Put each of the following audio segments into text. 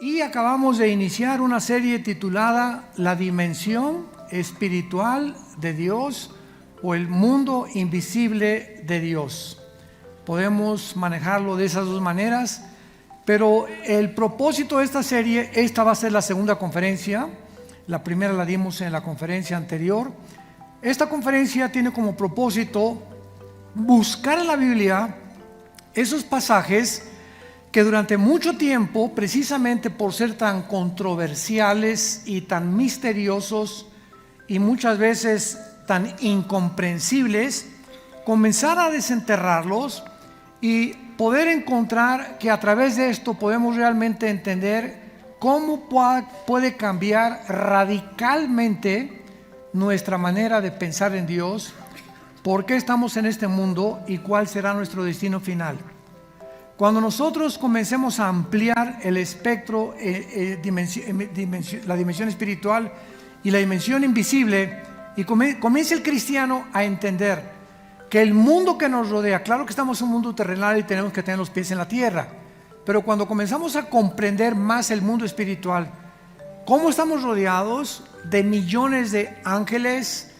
Y acabamos de iniciar una serie titulada La dimensión espiritual de Dios o el mundo invisible de Dios. Podemos manejarlo de esas dos maneras, pero el propósito de esta serie, esta va a ser la segunda conferencia. La primera la dimos en la conferencia anterior. Esta conferencia tiene como propósito buscar en la Biblia esos pasajes que durante mucho tiempo, precisamente por ser tan controversiales y tan misteriosos y muchas veces tan incomprensibles, comenzar a desenterrarlos y poder encontrar que a través de esto podemos realmente entender cómo puede cambiar radicalmente nuestra manera de pensar en Dios, por qué estamos en este mundo y cuál será nuestro destino final. Cuando nosotros comencemos a ampliar el espectro, la dimensión espiritual y la dimensión invisible, y comience el cristiano a entender que el mundo que nos rodea, claro que estamos en un mundo terrenal y tenemos que tener los pies en la tierra, pero cuando comenzamos a comprender más el mundo espiritual, cómo estamos rodeados de millones de ángeles,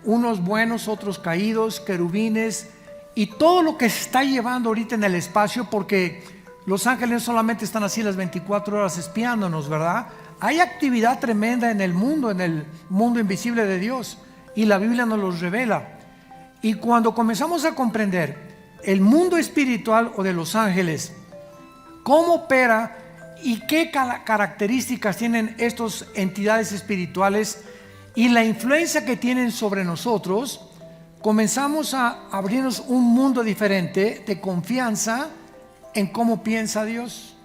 unos buenos, otros caídos, querubines, y todo lo que se está llevando ahorita en el espacio, porque los ángeles solamente están así las 24 horas espiándonos, ¿verdad? Hay actividad tremenda en el mundo invisible de Dios, y la Biblia nos los revela. Y cuando comenzamos a comprender el mundo espiritual o de los ángeles, cómo opera y qué características tienen estas entidades espirituales y la influencia que tienen sobre nosotros, comenzamos a abrirnos un mundo diferente de confianza en cómo piensa Dios.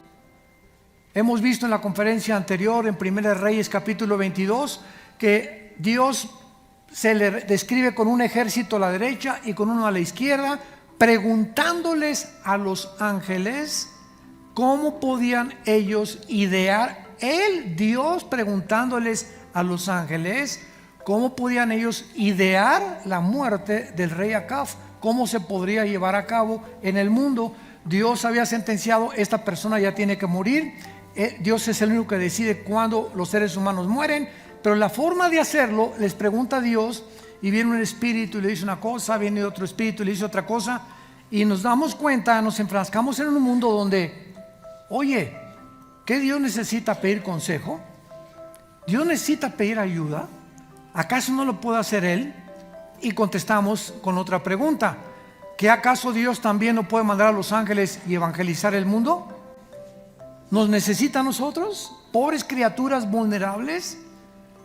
Hemos visto en la conferencia anterior, en 1 Reyes capítulo 22, que Dios se le describe con un ejército a la derecha y con uno a la izquierda, preguntándoles a los ángeles cómo podían ellos idear, Dios preguntándoles a los ángeles cómo podían ellos idear la muerte del rey Acab, cómo se podría llevar a cabo en el mundo. Dios había sentenciado, esta persona ya tiene que morir. Dios es el único que decide cuándo los seres humanos mueren, pero la forma de hacerlo, les pregunta a Dios, y viene un espíritu y le dice una cosa, viene otro espíritu y le dice otra cosa, y nos damos cuenta, nos enfrascamos en un mundo donde, oye, ¿qué Dios necesita pedir consejo? ¿Dios necesita pedir ayuda? ¿Acaso no lo puede hacer Él? Y contestamos con otra pregunta: ¿que acaso Dios también no puede mandar a los ángeles y evangelizar el mundo? ¿Nos necesita a nosotros, pobres criaturas vulnerables,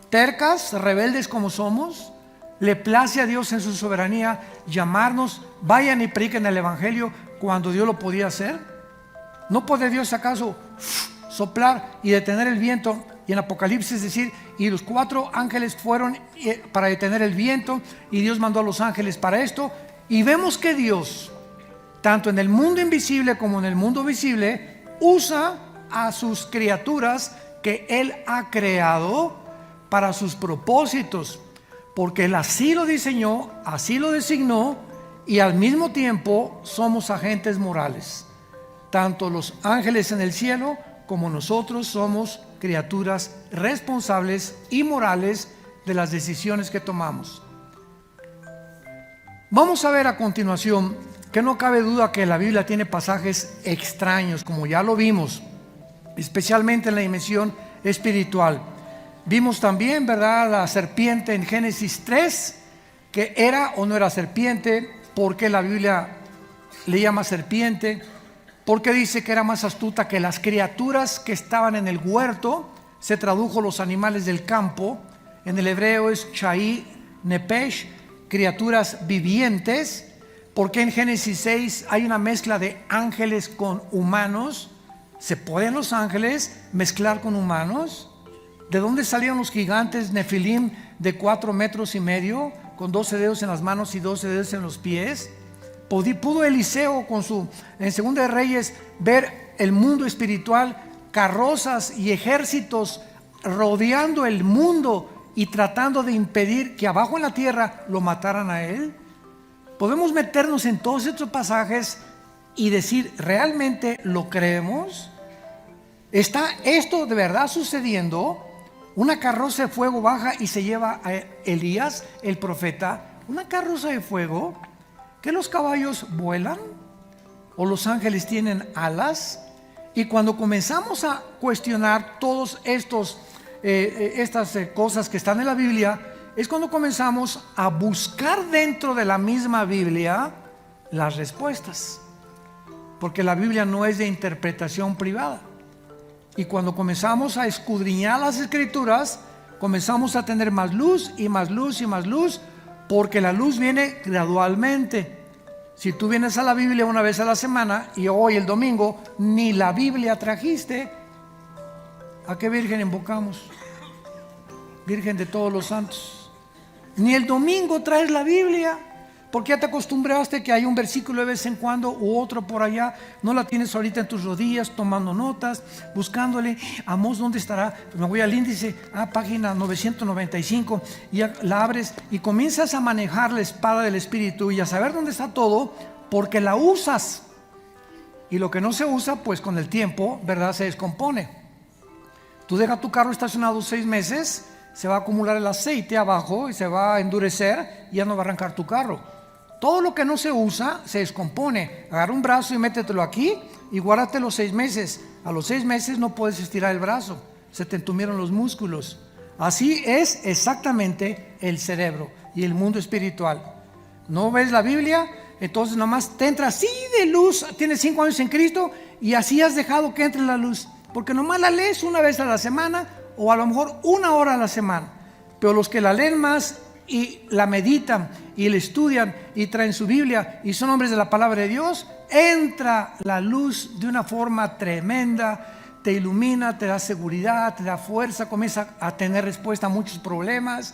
tercas, rebeldes como somos? ¿Le place a Dios en su soberanía llamarnos, vayan y prediquen el evangelio, cuando Dios lo podía hacer? ¿No puede Dios acaso soplar y detener el viento? Y en Apocalipsis decir, y los 4 ángeles fueron para detener el viento, y Dios mandó a los ángeles para esto. Y vemos que Dios, tanto en el mundo invisible como en el mundo visible, usa a sus criaturas que Él ha creado para sus propósitos, porque Él así lo diseñó, así lo designó, y al mismo tiempo somos agentes morales. Tanto los ángeles en el cielo como nosotros somos criaturas responsables y morales de las decisiones que tomamos. Vamos a ver a continuación que no cabe duda que la Biblia tiene pasajes extraños, como ya lo vimos, especialmente en la dimensión espiritual. Vimos también, ¿verdad?, la serpiente en Génesis 3, que era o no era serpiente, por qué la Biblia le llama serpiente, porque dice que era más astuta que las criaturas que estaban en el huerto. Se tradujo los animales del campo. En el hebreo es Chai Nepesh, criaturas vivientes. Porque en Génesis 6 hay una mezcla de ángeles con humanos. ¿Se pueden los ángeles mezclar con humanos? ¿De dónde salieron los gigantes Nefilim de 4,5 metros, con 12 dedos en las manos y 12 dedos en los pies? Pudo Eliseo en Segunda de Reyes ver el mundo espiritual, carrozas y ejércitos rodeando el mundo y tratando de impedir que abajo en la tierra lo mataran a él. Podemos meternos en todos estos pasajes y decir, ¿realmente lo creemos? ¿Está esto de verdad sucediendo? Una carroza de fuego baja y se lleva a Elías, el profeta. Una carroza de fuego. ¿Que los caballos vuelan? ¿O los ángeles tienen alas? Y cuando comenzamos a cuestionar todos estas cosas que están en la Biblia, es cuando comenzamos a buscar dentro de la misma Biblia las respuestas, porque la Biblia no es de interpretación privada. Y cuando comenzamos a escudriñar las Escrituras, comenzamos a tener más luz y más luz y más luz, porque la luz viene gradualmente. Si tú vienes a la Biblia una vez a la semana y hoy el domingo ni la Biblia trajiste, ¿a qué virgen invocamos? Virgen de todos los santos. Ni el domingo traes la Biblia, porque ya te acostumbraste que hay un versículo de vez en cuando u otro por allá. No la tienes ahorita en tus rodillas tomando notas, buscándole. Amós, ¿dónde estará? Me voy al índice, página 995, y ya la abres y comienzas a manejar la espada del Espíritu y a saber dónde está todo, porque la usas. Y lo que no se usa, pues con el tiempo, ¿verdad?, se descompone. Tú dejas tu carro estacionado 6 meses, se va a acumular el aceite abajo y se va a endurecer y ya no va a arrancar tu carro. Todo lo que no se usa se descompone. Agarra un brazo y métetelo aquí y guárdatelo 6 meses. A los 6 meses no puedes estirar el brazo, se te entumieron los músculos. Así es exactamente el cerebro y el mundo espiritual. ¿No ves la Biblia? Entonces nomás te entra así de luz. Tienes 5 años en Cristo y así has dejado que entre la luz, porque nomás la lees una vez a la semana, o a lo mejor 1 hora a la semana. Pero los que la leen más y la meditan y la estudian y traen su Biblia y son hombres de la palabra de Dios, entra la luz de una forma tremenda, te ilumina, te da seguridad, te da fuerza, comienza a tener respuesta a muchos problemas.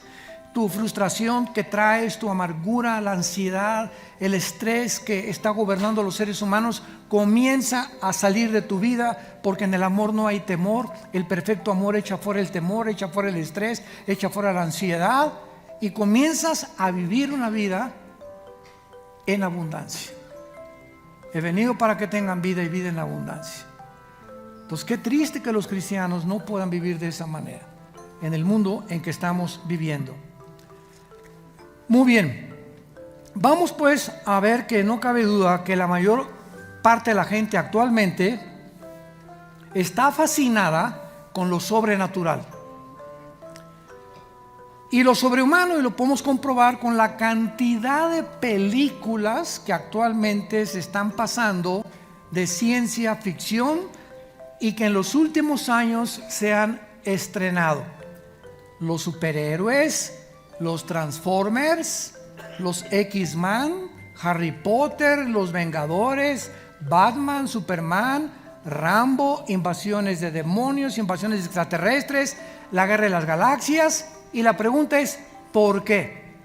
Tu frustración que traes, tu amargura, la ansiedad, el estrés que está gobernando a los seres humanos comienza a salir de tu vida, porque en el amor no hay temor. El perfecto amor echa fuera el temor, echa fuera el estrés, echa fuera la ansiedad, y comienzas a vivir una vida en abundancia. He venido para que tengan vida y vida en abundancia. Entonces, qué triste que los cristianos no puedan vivir de esa manera en el mundo en que estamos viviendo. Muy bien, vamos pues a ver que no cabe duda que la mayor parte de la gente actualmente está fascinada con lo sobrenatural y lo sobrehumano, y lo podemos comprobar con la cantidad de películas que actualmente se están pasando de ciencia ficción y que en los últimos años se han estrenado. Los superhéroes, los Transformers, los X-Men, Harry Potter, los Vengadores, Batman, Superman, Rambo, invasiones de demonios, invasiones extraterrestres, la guerra de las galaxias. Y la pregunta es, ¿por qué?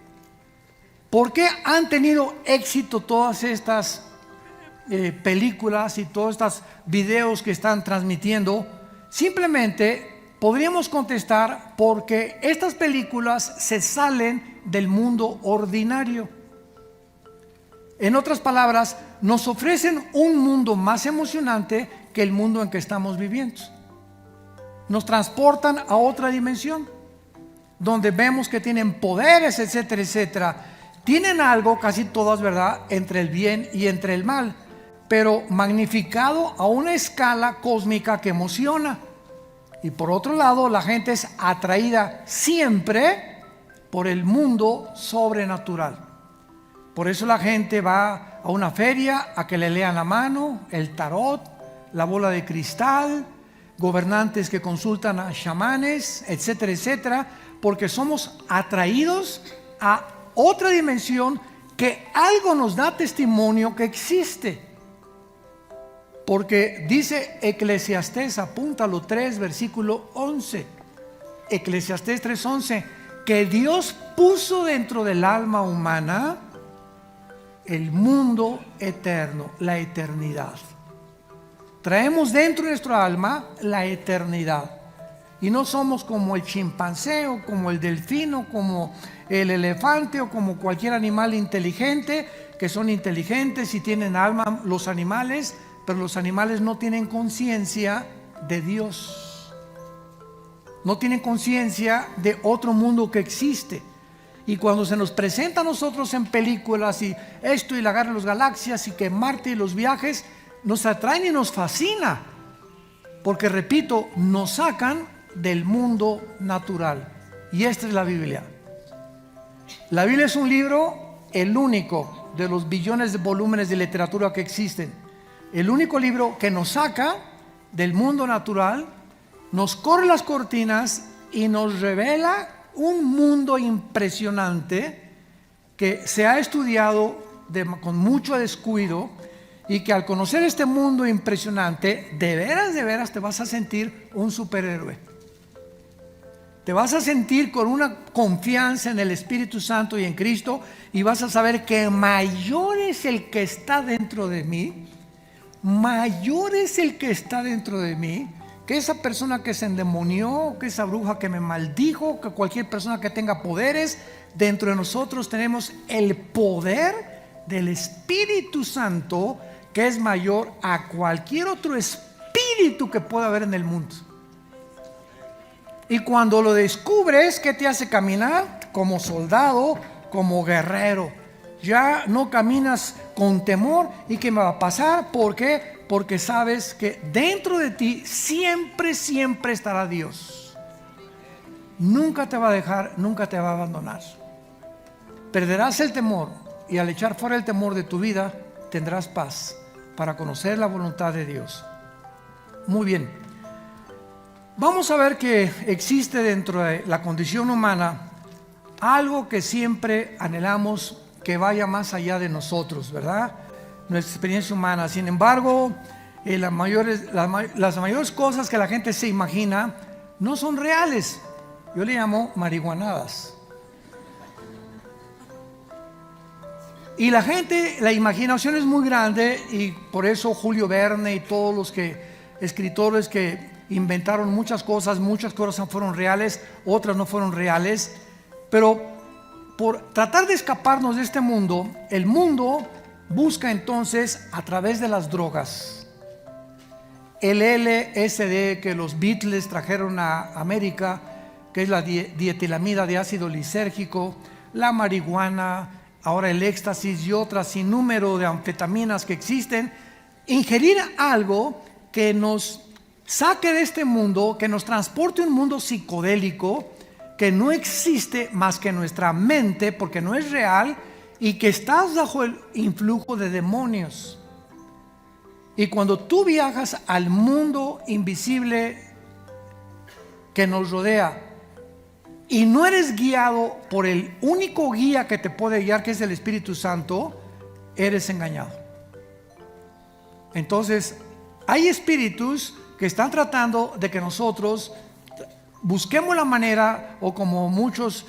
¿Por qué han tenido éxito todas estas películas y todos estos videos que están transmitiendo? Simplemente podríamos contestar porque estas películas se salen del mundo ordinario. En otras palabras, nos ofrecen un mundo más emocionante que el mundo en que estamos viviendo. Nos transportan a otra dimensión, donde vemos que tienen poderes, etcétera, etcétera. Tienen algo, casi todas, ¿verdad?, entre el bien y entre el mal, pero magnificado a una escala cósmica que emociona. Y por otro lado, la gente es atraída siempre por el mundo sobrenatural. Por eso la gente va a una feria a que le lean la mano, el tarot, la bola de cristal, gobernantes que consultan a chamanes, etcétera, etcétera, porque somos atraídos a otra dimensión que algo nos da testimonio que existe. Porque dice Eclesiastés, apúntalo, 3, versículo 11. Eclesiastés 3:11, que Dios puso dentro del alma humana el mundo eterno, la eternidad. Traemos dentro de nuestra alma la eternidad. Y no somos como el chimpancé o como el delfino, como el elefante o como cualquier animal inteligente, que son inteligentes y tienen alma los animales, pero los animales no tienen conciencia de Dios. No tienen conciencia de otro mundo que existe. Y cuando se nos presenta a nosotros en películas y esto y la guerra de las galaxias y que Marte y los viajes, nos atraen y nos fascina. Porque repito, nos sacan del mundo natural. Y esta es la Biblia. La Biblia es un libro, el único de los billones de volúmenes de literatura que existen. El único libro que nos saca del mundo natural, nos corre las cortinas y nos revela un mundo impresionante que se ha estudiado con mucho descuido, y que al conocer este mundo impresionante, de veras te vas a sentir un superhéroe. Te vas a sentir con una confianza en el Espíritu Santo y en Cristo, y vas a saber que mayor es el que está dentro de mí, mayor es el que está dentro de mí, que esa persona que se endemonió, que esa bruja que me maldijo, que cualquier persona que tenga poderes. Dentro de nosotros tenemos el poder del Espíritu Santo, que es mayor a cualquier otro espíritu que pueda haber en el mundo. Y cuando lo descubres, ¿qué te hace caminar? Como soldado, como guerrero. Ya no caminas con temor. ¿Y qué me va a pasar? ¿Por qué? Porque sabes que dentro de ti siempre estará Dios. Nunca te va a dejar, nunca te va a abandonar. Perderás el temor, y al echar fuera el temor de tu vida, tendrás paz para conocer la voluntad de Dios. Muy bien. Vamos a ver que existe dentro de la condición humana algo que siempre anhelamos que vaya más allá de nosotros, ¿verdad? Nuestra experiencia humana. Sin embargo, las mayores cosas que la gente se imagina no son reales. Yo le llamo marihuanadas. Y la gente, la imaginación es muy grande, y por eso Julio Verne y todos los escritores que inventaron muchas cosas fueron reales, otras no fueron reales. Pero por tratar de escaparnos de este mundo, el mundo busca entonces a través de las drogas. El LSD que los Beatles trajeron a América, que es la dietilamida de ácido lisérgico, la marihuana, ahora el éxtasis y otras sin número de anfetaminas que existen. Ingerir algo que nos saque de este mundo, que nos transporte a un mundo psicodélico que no existe más que en nuestra mente, porque no es real, y que estás bajo el influjo de demonios. Y cuando tú viajas al mundo invisible que nos rodea y no eres guiado por el único guía que te puede guiar, que es el Espíritu Santo, eres engañado. Entonces, hay espíritus que están tratando de que nosotros busquemos la manera, o como muchos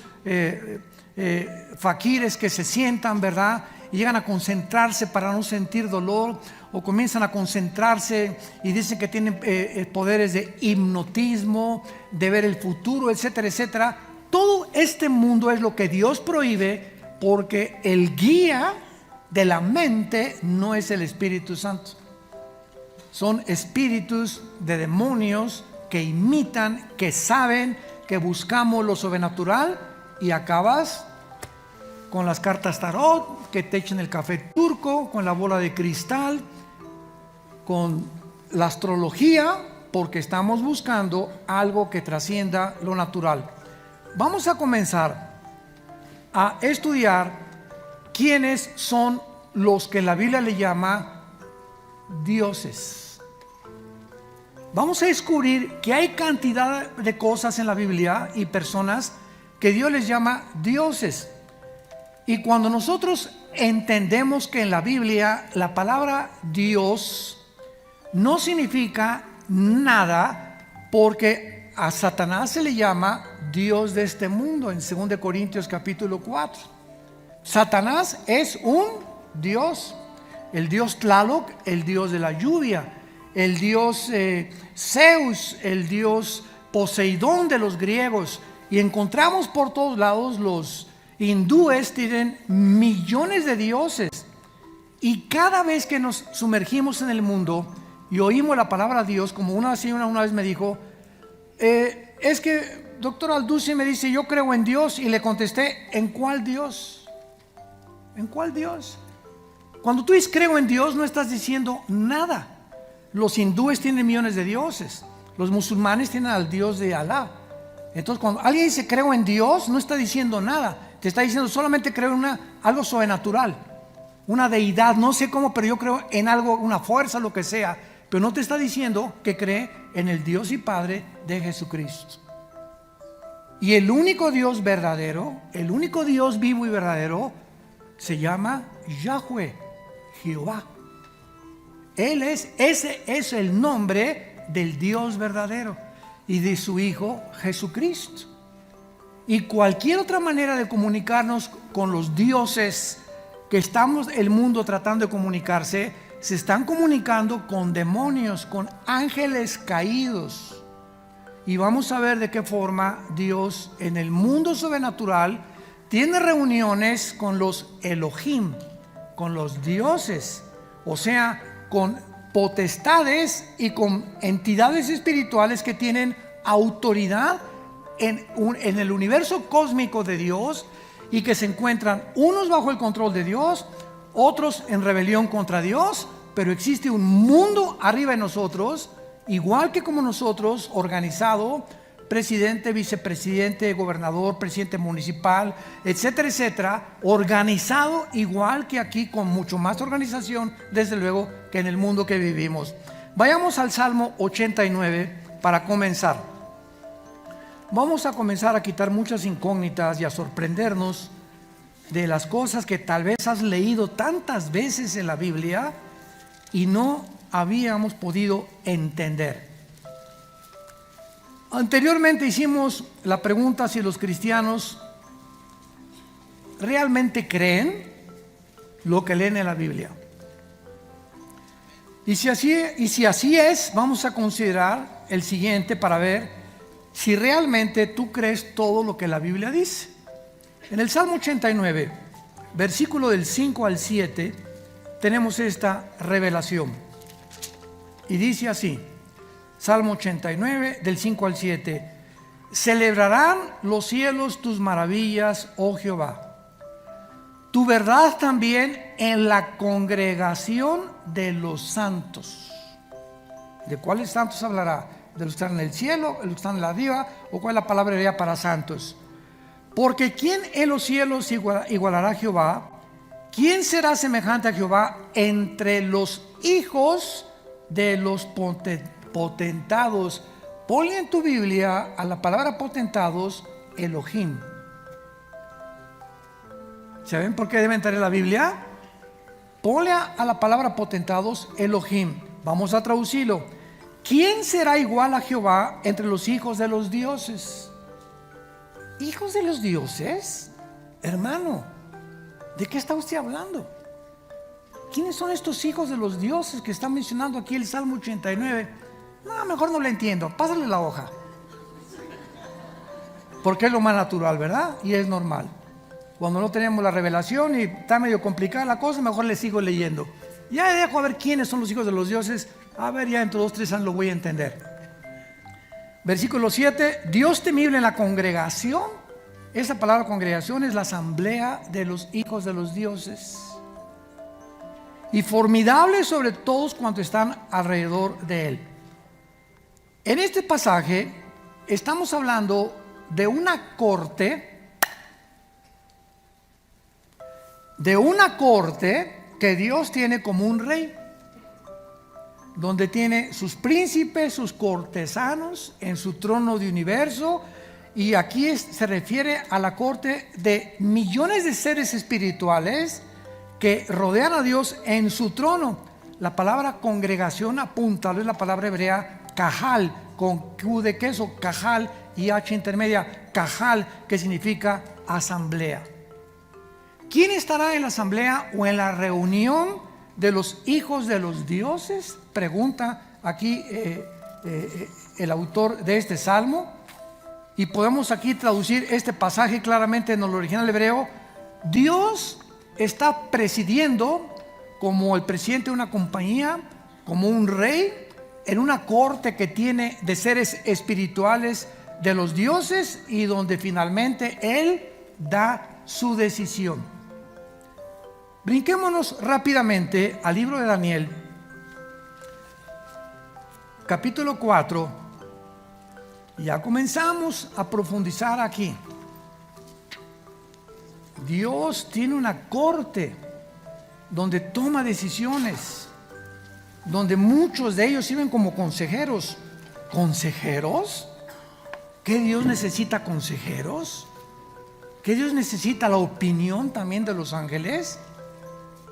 faquires que se sientan, ¿verdad? Y llegan a concentrarse para no sentir dolor, o comienzan a concentrarse y dicen que tienen poderes de hipnotismo, de ver el futuro, etcétera, etcétera. Todo este mundo es lo que Dios prohíbe, porque el guía de la mente no es el Espíritu Santo. Son espíritus de demonios que imitan, que saben que buscamos lo sobrenatural, y acabas con las cartas tarot, que te echen el café turco, con la bola de cristal, con la astrología, porque estamos buscando algo que trascienda lo natural. Vamos a comenzar a estudiar quiénes son los que la Biblia le llama dioses. Vamos a descubrir que hay cantidad de cosas en la Biblia y personas que Dios les llama dioses. Y cuando nosotros entendemos que en la Biblia la palabra Dios no significa nada, porque a Satanás se le llama Dios de este mundo en 2 Corintios capítulo 4. Satanás es un Dios, el Dios Tlaloc, el Dios de la lluvia, el Dios Zeus, el Dios Poseidón de los griegos. Y encontramos por todos lados, los hindúes tienen millones de dioses. Y cada vez que nos sumergimos en el mundo, y oímos la palabra Dios, como una señora una vez me dijo, es que doctor Alducin me dice, yo creo en Dios, y le contesté, ¿en cuál Dios? ¿En cuál Dios? Cuando tú dices creo en Dios, no estás diciendo nada. Los hindúes tienen millones de dioses, los musulmanes tienen al Dios de Alá. Entonces cuando alguien dice creo en Dios, no está diciendo nada, te está diciendo solamente creo en algo sobrenatural, una deidad, no sé cómo, pero yo creo en algo, una fuerza, lo que sea, pero no te está diciendo que cree en el Dios y Padre de Jesucristo. Y el único Dios verdadero, el único Dios vivo y verdadero, se llama Yahweh, Jehová. Ese es el nombre del Dios verdadero y de su Hijo Jesucristo. Y cualquier otra manera de comunicarnos con los dioses que estamos el mundo tratando de comunicarse, se están comunicando con demonios, con ángeles caídos. Y vamos a ver de qué forma Dios en el mundo sobrenatural tiene reuniones con los Elohim, con los dioses, o sea, con potestades y con entidades espirituales que tienen autoridad en el universo cósmico de Dios, y que se encuentran unos bajo el control de Dios, otros en rebelión contra Dios, pero existe un mundo arriba de nosotros, igual que como nosotros, organizado, presidente, vicepresidente, gobernador, presidente municipal, etcétera, etcétera, organizado igual que aquí, con mucho más organización, desde luego, que en el mundo que vivimos. Vayamos al Salmo 89 para comenzar. Vamos a comenzar a quitar muchas incógnitas y a sorprendernos de las cosas que tal vez has leído tantas veces en la Biblia y no habíamos podido entender. Anteriormente hicimos la pregunta si los cristianos realmente creen lo que leen en la Biblia. Y si así es, vamos a considerar el siguiente para ver si realmente tú crees todo lo que la Biblia dice. En el Salmo 89, versículo del 5 al 7, tenemos esta revelación. Y dice así, Salmo 89, del 5 al 7. Celebrarán los cielos tus maravillas, oh Jehová. Tu verdad también en la congregación de los santos. ¿De cuáles santos hablará? ¿De los que están en el cielo, de los que están en la arriba? ¿O cuál es la palabra hebrea para santos? Porque ¿quién en los cielos igualará a Jehová? ¿Quién será semejante a Jehová entre los hijos de los potentados? Ponle en tu Biblia a la palabra potentados Elohim. ¿Saben por qué deben tener la Biblia? Ponle a la palabra potentados Elohim. Vamos a traducirlo. ¿Quién será igual a Jehová entre los hijos de los dioses? ¿Hijos de los dioses? Hermano, ¿de qué está usted hablando? ¿Quiénes son estos hijos de los dioses que está mencionando aquí el Salmo 89? No, mejor no le entiendo, pásale la hoja. Porque es lo más natural, ¿verdad? Y es normal. Cuando no tenemos la revelación y está medio complicada la cosa, mejor le sigo leyendo. Ya dejo a ver quiénes son los hijos de los dioses. A ver, ya entre 2 o 3 años lo voy a entender. Versículo 7. Dios temible en la congregación. Esa palabra congregación es la asamblea de los hijos de los dioses. Y formidable sobre todos cuantos están alrededor de él. En este pasaje estamos hablando de una corte que Dios tiene como un rey, donde tiene sus príncipes, sus cortesanos en su trono de universo. Y aquí se refiere a la corte de millones de seres espirituales que rodean a Dios en su trono. La palabra congregación apunta, es la palabra hebrea Cajal, con Q de queso, Cajal, y H intermedia, Cajal, que significa asamblea. ¿Quién estará en la asamblea o en la reunión de los hijos de los dioses? Pregunta aquí el autor de este salmo. Y podemos aquí traducir este pasaje claramente en el original hebreo. Dios está presidiendo, como el presidente de una compañía, como un rey en una corte que tiene de seres espirituales de los dioses y donde finalmente Él da su decisión. Brinquémonos rápidamente al libro de Daniel, capítulo 4. Ya comenzamos a profundizar aquí. Dios tiene una corte donde toma decisiones, donde muchos de ellos sirven como consejeros. ¿Consejeros? ¿Que Dios necesita consejeros? ¿Que Dios necesita la opinión también de los ángeles?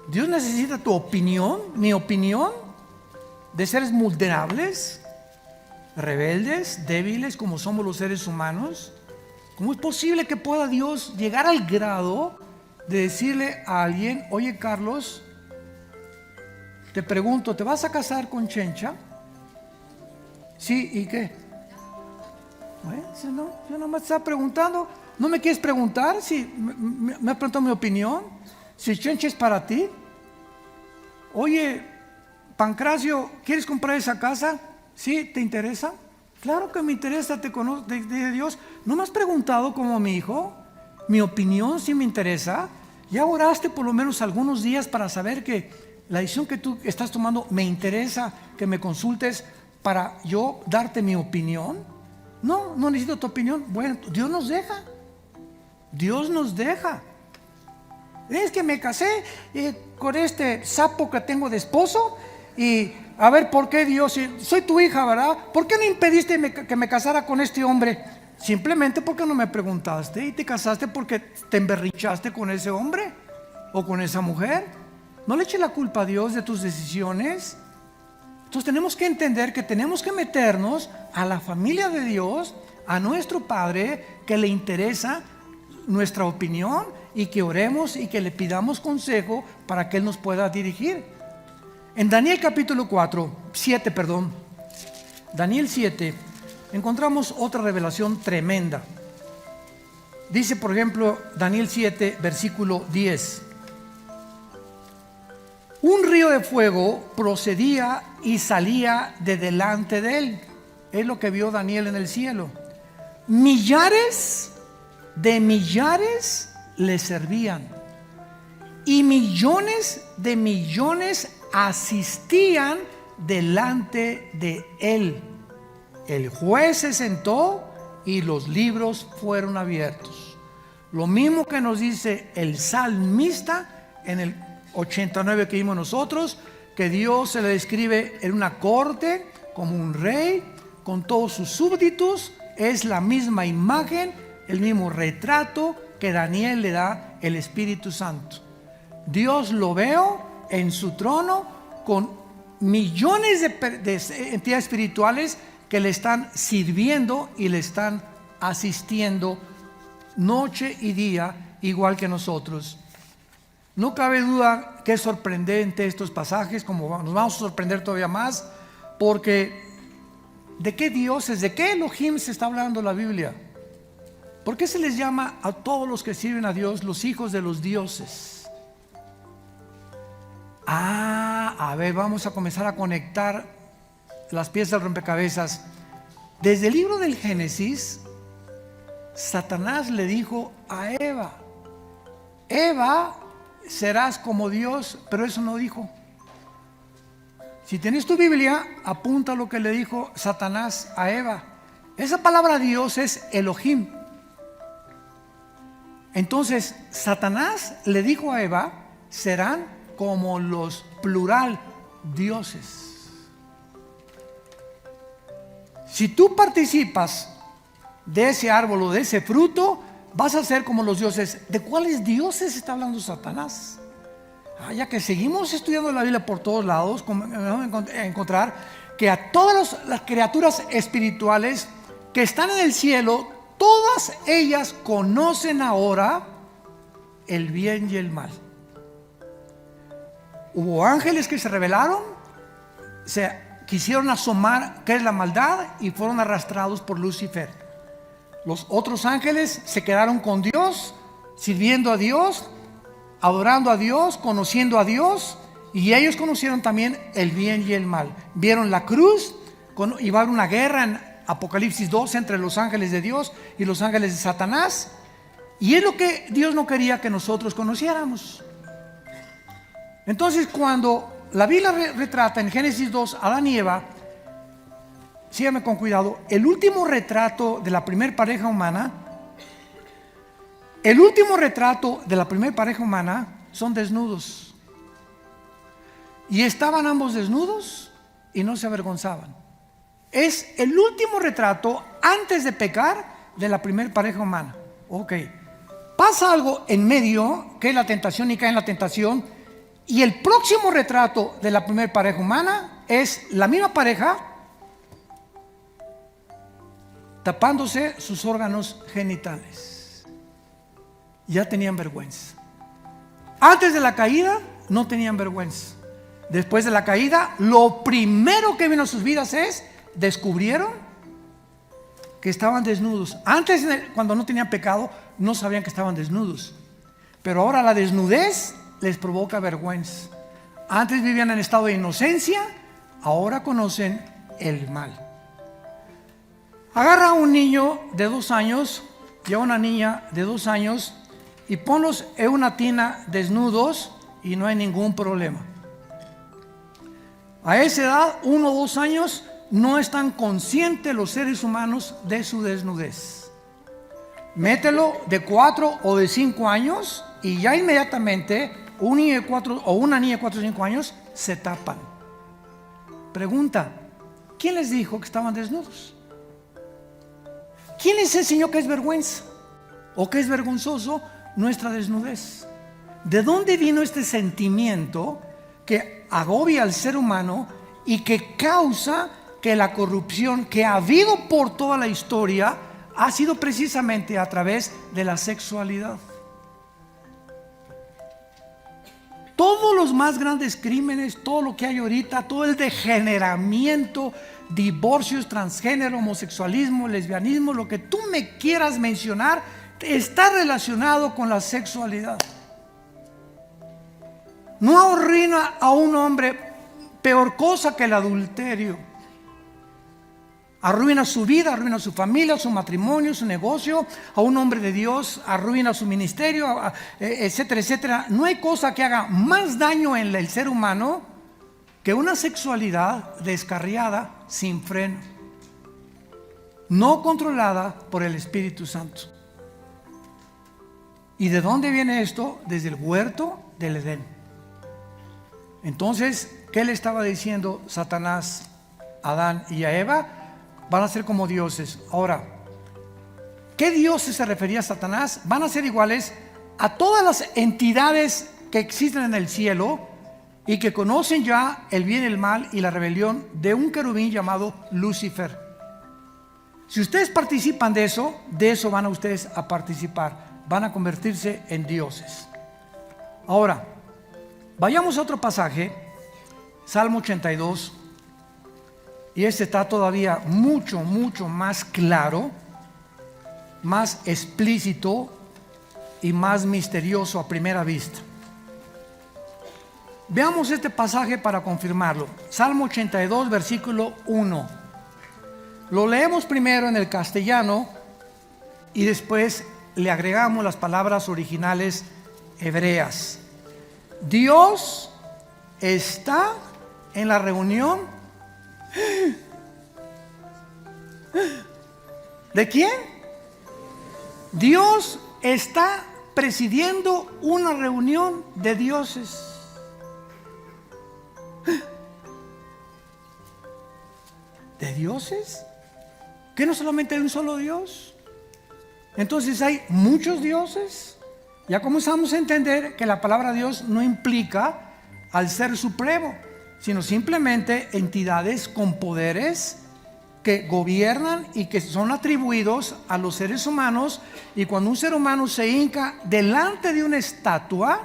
¿Dios necesita tu opinión, mi opinión, de seres vulnerables, rebeldes, débiles como somos los seres humanos? ¿Cómo es posible que pueda Dios llegar al grado de decirle a alguien: oye, Carlos, te pregunto, ¿te vas a casar con Chencha? Sí, ¿y qué? No, yo no me estaba preguntando. ¿No me quieres preguntar si me has preguntado mi opinión? Si Chencha es para ti. Oye, Pancracio, ¿quieres comprar esa casa? ¿Sí? ¿Te interesa? Claro que me interesa, te conozco de Dios. ¿No me has preguntado como mi hijo? Mi opinión sí me interesa. ¿Ya oraste por lo menos algunos días para saber que la decisión que tú estás tomando me interesa que me consultes para yo darte mi opinión? No, no necesito tu opinión. Bueno, Dios nos deja. Dios nos deja. Es que me casé con este sapo que tengo de esposo y a ver, ¿por qué Dios? Soy tu hija, ¿verdad? ¿Por qué no impediste que me casara con este hombre? Simplemente porque no me preguntaste y te casaste porque te emberrichaste con ese hombre o con esa mujer. No le eches la culpa a Dios de tus decisiones. Entonces tenemos que entender que tenemos que meternos a la familia de Dios, a nuestro Padre, que le interesa nuestra opinión y que oremos y que le pidamos consejo para que Él nos pueda dirigir. En Daniel capítulo 7, Daniel 7, encontramos otra revelación tremenda. Dice, por ejemplo, Daniel 7, versículo 10. Un río de fuego procedía y salía de delante de él. Es lo que vio Daniel en el cielo. Millares de millares le servían y millones de millones asistían delante de él. El juez se sentó y los libros fueron abiertos. Lo mismo que nos dice el salmista en el 89 que vimos nosotros, que Dios se le describe en una corte como un rey con todos sus súbditos. Es la misma imagen, el mismo retrato que Daniel le da el Espíritu Santo. Dios lo veo en su trono con millones de entidades espirituales que le están sirviendo y le están asistiendo noche y día, igual que nosotros. No cabe duda que es sorprendente estos pasajes, como nos vamos a sorprender todavía más, porque ¿de qué dioses, de qué Elohim se está hablando la Biblia? ¿Por qué se les llama a todos los que sirven a Dios los hijos de los dioses? A ver, vamos a comenzar a conectar las piezas del rompecabezas. Desde el libro del Génesis, Satanás le dijo a Eva: Eva, serás como Dios, pero eso no dijo. Si tienes tu Biblia, apunta lo que le dijo Satanás a Eva. Esa palabra Dios es Elohim. Entonces, Satanás le dijo a Eva: serán como los plural dioses. Si tú participas de ese árbol o de ese fruto, vas a ser como los dioses. ¿De cuáles dioses está hablando Satanás? Ya que seguimos estudiando la Biblia por todos lados, vamos a encontrar que a todas las criaturas espirituales que están en el cielo, todas ellas conocen ahora el bien y el mal. Hubo ángeles que se rebelaron, se quisieron asomar qué es la maldad y fueron arrastrados por Lucifer. Los otros ángeles se quedaron con Dios, sirviendo a Dios, adorando a Dios, conociendo a Dios, Y ellos conocieron también el bien y el mal. Vieron la cruz, y va a haber una guerra en Apocalipsis 12 entre los ángeles de Dios y los ángeles de Satanás. Y es lo que Dios no quería que nosotros conociéramos. Entonces, cuando la Biblia retrata en Génesis 2 a Adán y Eva, síganme con cuidado, el último retrato de la primer pareja humana, son desnudos. Y estaban ambos desnudos y no se avergonzaban. Es el último retrato antes de pecar de la primer pareja humana. Ok. Pasa algo en medio, que es la tentación, y cae en la tentación. Y el próximo retrato de la primer pareja humana es la misma pareja tapándose sus órganos genitales. Ya tenían vergüenza. Antes de la caída no tenían vergüenza. Después de la caída, lo primero que vino a sus vidas es, descubrieron que estaban desnudos. Antes, cuando no tenían pecado, no sabían que estaban desnudos. Pero ahora la desnudez les provoca vergüenza. Antes vivían en estado de inocencia, ahora conocen el mal. Agarra a un niño de 2 años y a una niña de 2 años y ponlos en una tina desnudos y no hay ningún problema. A esa edad, 1 o 2 años, no están conscientes los seres humanos de su desnudez. Mételo de 4 o de 5 años y ya inmediatamente un niño de 4 o una niña de 4 o 5 años se tapan. Pregunta: ¿quién les dijo que estaban desnudos? ¿Quién les enseñó que es vergüenza o que es vergonzoso nuestra desnudez? ¿De dónde vino este sentimiento que agobia al ser humano y que causa que la corrupción que ha habido por toda la historia ha sido precisamente a través de la sexualidad? Todos los más grandes crímenes, todo lo que hay ahorita, todo el degeneramiento, divorcios, transgénero, homosexualismo, lesbianismo, lo que tú me quieras mencionar, está relacionado con la sexualidad. No arruina a un hombre peor cosa que el adulterio. Arruina su vida, arruina su familia, su matrimonio, su negocio. A un hombre de Dios arruina su ministerio, etcétera, etcétera. No hay cosa que haga más daño en el ser humano que una sexualidad descarriada, sin freno, no controlada por el Espíritu Santo. ¿Y de dónde viene esto? Desde el huerto del Edén. Entonces, ¿qué le estaba diciendo Satanás a Adán y a Eva? Van a ser como dioses. Ahora, ¿qué dioses se refería a Satanás? Van a ser iguales a todas las entidades que existen en el cielo y que conocen ya el bien y el mal y la rebelión de un querubín llamado Lucifer. Si ustedes participan de eso van a ustedes a participar. Van a convertirse en dioses. Ahora, vayamos a otro pasaje, Salmo 82. Y este está todavía mucho, mucho más claro, más explícito y más misterioso a primera vista. Veamos este pasaje para confirmarlo. Salmo 82, versículo 1. Lo leemos primero en el castellano y después le agregamos las palabras originales hebreas. Dios está en la reunión. ¿De quién? Dios está presidiendo una reunión de dioses. ¿De dioses? ¿Que no solamente hay un solo Dios? Entonces hay muchos dioses. Ya comenzamos a entender que la palabra Dios no implica al ser supremo, sino simplemente entidades con poderes que gobiernan y que son atribuidos a los seres humanos. Y cuando un ser humano se hinca delante de una estatua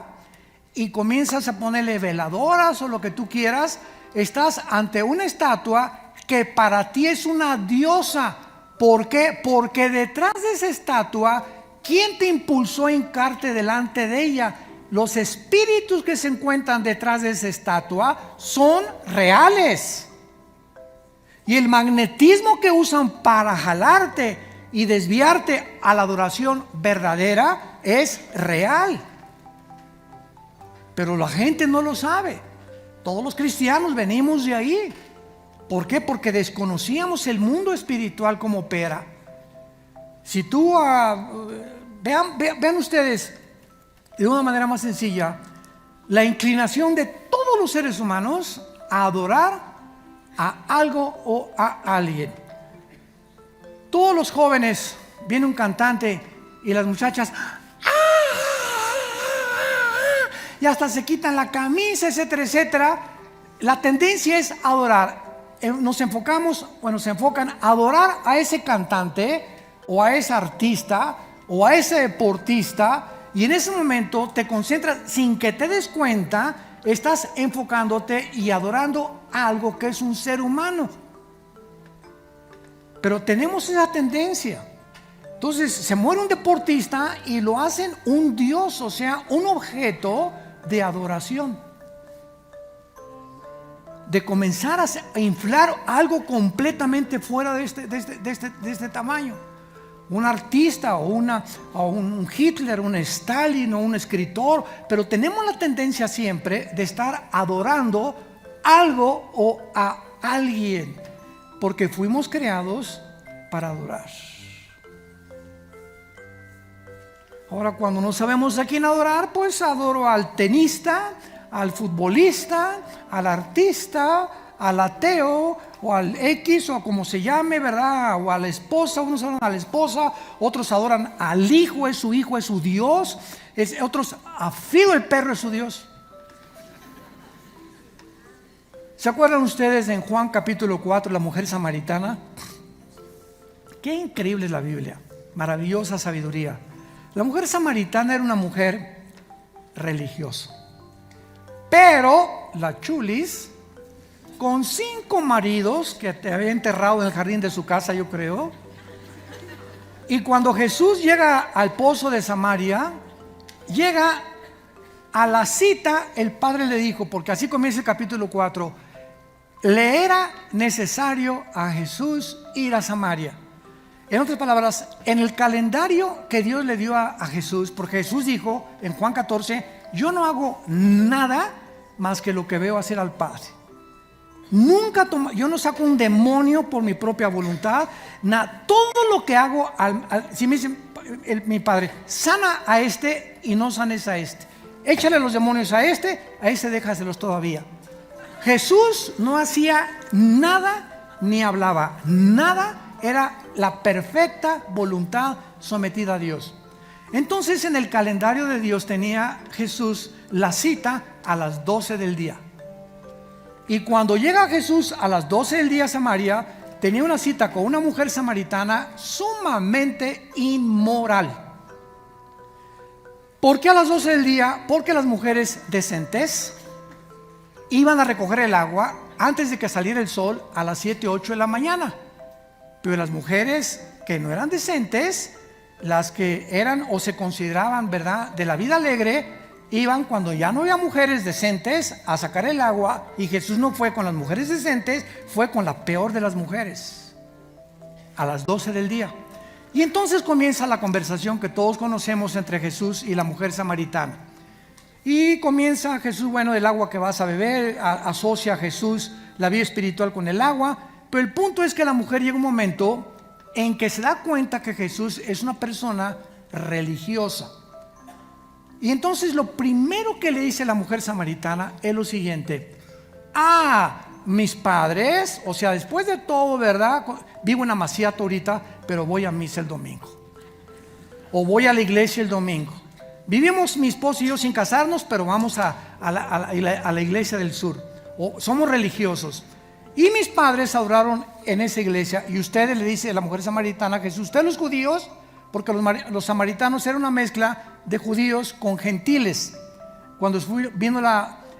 y comienzas a ponerle veladoras o lo que tú quieras, estás ante una estatua que para ti es una diosa. ¿Por qué? Porque detrás de esa estatua, ¿quién te impulsó a hincarte delante de ella? los espíritus que se encuentran detrás de esa estatua son reales. Y el magnetismo que usan para jalarte y desviarte a la adoración verdadera es real. Pero la gente no lo sabe. Todos los cristianos venimos de ahí. ¿Por qué? Porque desconocíamos el mundo espiritual como opera. Si tú vean ustedes de una manera más sencilla la inclinación de todos los seres humanos a adorar a algo o a alguien. Todos los jóvenes, viene un cantante y las muchachas y hasta se quitan la camisa, etcétera, etcétera. La tendencia es adorar. Nos enfocan a adorar a ese cantante o a ese artista o a ese deportista, y en ese momento te concentras sin que te des cuenta, estás enfocándote y adorando algo que es un ser humano. Pero tenemos esa tendencia. Entonces se muere un deportista y lo hacen un dios, o sea, un objeto de adoración, de comenzar a inflar algo completamente fuera de este tamaño. Un artista o un Hitler, un Stalin o un escritor, pero tenemos la tendencia siempre de estar adorando algo o a alguien, porque fuimos creados para adorar. Ahora, cuando no sabemos a quién adorar, pues adoro al tenista, al futbolista, al artista, al ateo o al X o como se llame, ¿verdad? O a la esposa. Unos adoran a la esposa, otros adoran al hijo, es su Dios, otros a Fido el perro es su Dios. ¿Se acuerdan ustedes en Juan capítulo 4, la mujer samaritana? Qué increíble es la Biblia, maravillosa sabiduría. La mujer samaritana era una mujer religiosa, pero la chulis, con 5 maridos que te había enterrado en el jardín de su casa, yo creo. Y cuando Jesús llega al pozo de Samaria, llega a la cita, el Padre le dijo, porque así comienza el capítulo 4, le era necesario a Jesús ir a Samaria. En otras palabras, en el calendario que Dios le dio a Jesús, porque Jesús dijo en Juan 14, yo no hago nada más que lo que veo hacer al Padre. Yo no saco un demonio por mi propia voluntad. Todo lo que hago, si me dicen mi padre, sana a este y no sanes a este, échale los demonios a este déjaselos todavía. Jesús no hacía nada ni hablaba nada, era la perfecta voluntad sometida a Dios. Entonces en el calendario de Dios tenía Jesús la cita a las 12 del día. Y cuando llega Jesús a las 12 del día a Samaria, tenía una cita con una mujer samaritana sumamente inmoral. ¿Por qué a las 12 del día? Porque las mujeres decentes iban a recoger el agua antes de que saliera el sol a las 7, 8 de la mañana. Pero las mujeres que no eran decentes, las que eran o se consideraban, ¿verdad?, de la vida alegre, iban cuando ya no había mujeres decentes a sacar el agua. Y Jesús no fue con las mujeres decentes, fue con la peor de las mujeres a las 12 del día. Y entonces comienza la conversación que todos conocemos entre Jesús y la mujer samaritana. Y comienza Jesús, bueno, del agua que vas a beber, asocia a Jesús la vida espiritual con el agua. Pero el punto es que la mujer llega un momento en que se da cuenta que Jesús es una persona religiosa. Y entonces lo primero que le dice la mujer samaritana es lo siguiente: mis padres, o sea, después de todo, ¿verdad? Vivo en Amaciato ahorita, pero voy a misa el domingo, o voy a la iglesia el domingo. Vivimos mi esposo y yo sin casarnos, pero vamos a la iglesia del sur, o somos religiosos. Y mis padres adoraron en esa iglesia. Y ustedes, le dice la mujer samaritana a Jesús, ustedes los judíos, porque los samaritanos eran una mezcla de judíos con gentiles. Cuando vino